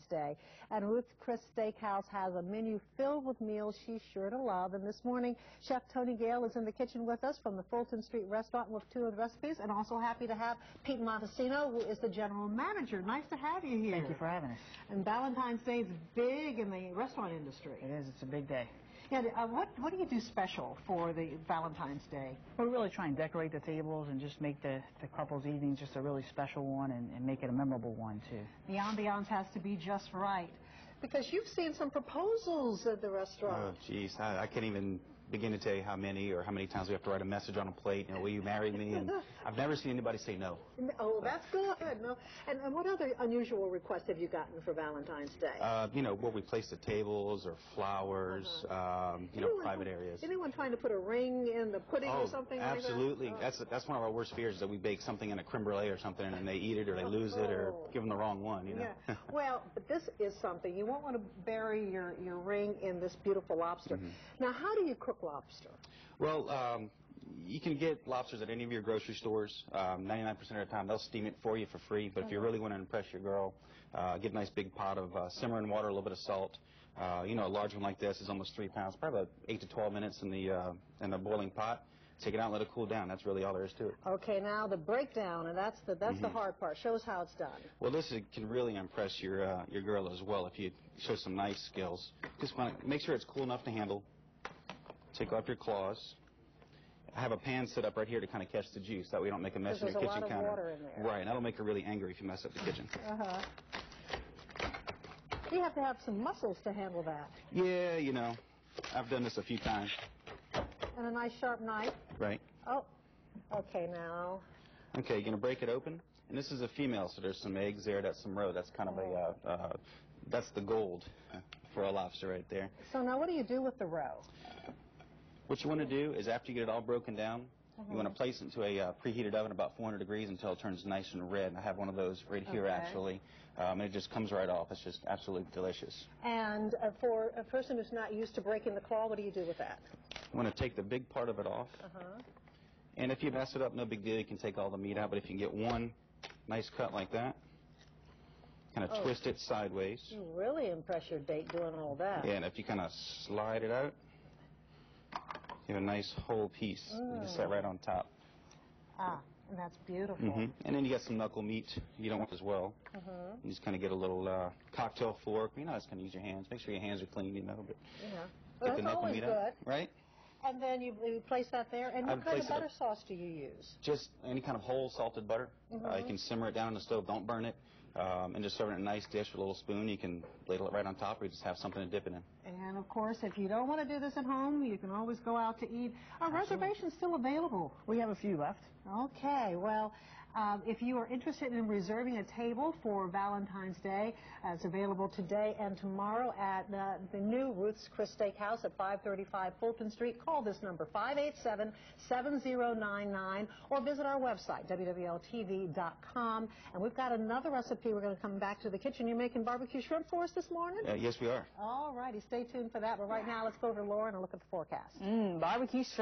Day. And Ruth Chris Steakhouse has a menu filled with meals she's sure to love. And this morning, Chef Tony Gale is in the kitchen with us from the Fulton Street restaurant with 2 of the recipes. And also happy to have Pete Montecino, who is the general manager. Nice to have you here. Thank you for having us. And Valentine's Day is big in the restaurant industry. It is. It's a big day. Yeah, what do you do special for the Valentine's Day? We really try and decorate the tables and just make the couple's evening just a really special one and make it a memorable one, too. The ambiance has to be just right. Because you've seen some proposals at the restaurant. Oh, geez. I can't even begin to tell you how many times we have to write a message on a plate, will you marry me? And I've never seen anybody say no. Oh, that's good. No. And what other unusual requests have you gotten for Valentine's Day? Where we place the tables or flowers, private areas. Anyone trying to put a ring in the pudding or something absolutely. like that? That's one of our worst fears, is that we bake something in a creme brulee or something and they eat it or they lose it or give them the wrong one, Yeah. Well, but this is something. You won't want to bury your ring in this beautiful lobster. Mm-hmm. Now, how do you cook lobster? Well, you can get lobsters at any of your grocery stores. 99% of the time, they'll steam it for you for free. But if you really want to impress your girl, get a nice big pot of simmering water, a little bit of salt. A large one like this is almost 3 pounds, probably about 8 to 12 minutes in the boiling pot. Take it out and let it cool down. That's really all there is to it. Okay, now the breakdown, and that's the hard part. Show us how it's done. Well, this can really impress your girl as well if you show some nice skills. Just want to make sure it's cool enough to handle. Take off your claws. I have a pan set up right here to kind of catch the juice. That way we don't make a mess in the kitchen counter. There's a lot of water in there. Right, and that'll make her really angry if you mess up the kitchen. You have to have some muscles to handle that. Yeah, I've done this a few times. And a nice sharp knife. Right. Oh, okay, now. Okay, you're going to break it open. And this is a female, so there's some eggs there. That's some roe. That's kind of that's the gold for a lobster right there. So now what do you do with the roe? What you want to do is after you get it all broken down, you want to place it into a preheated oven about 400 degrees until it turns nice and red. And I have one of those right here, actually. And it just comes right off. It's just absolutely delicious. And for a person who's not used to breaking the claw, what do you do with that? You want to take the big part of it off. And if you mess it up, no big deal. You can take all the meat out. But if you can get one nice cut like that, kind of twist it sideways. You really impress your date doing all that. Yeah, and if you kind of slide it out, you have a nice whole piece. You can set right on top. Ah, and that's beautiful. And then you got some knuckle meat you don't want as well. You just kind of get a little cocktail fork. Just kind of use your hands. Make sure your hands are clean, but Well, that's always good. Right? And then you place that there. And what kind of butter sauce do you use? Just any kind of whole salted butter. You can simmer it down on the stove. Don't burn it. And just serve it in a nice dish with a little spoon. You can ladle it right on top, or you just have something to dip it in. And, of course, if you don't want to do this at home, you can always go out to eat. Are reservations still available? We have a few left. Okay. Well, if you are interested in reserving a table for Valentine's Day, it's available today and tomorrow at the new Ruth's Chris Steakhouse at 535 Fulton Street. Call this number, 587-7099, or visit our website, WWL-TV.com. And we've got another recipe. We're going to come back to the kitchen. You're making barbecue shrimp for us this morning? Yes, we are. All righty. Stay tuned for that. But right now, let's go over to Laura and look at the forecast. Barbecue shrimp.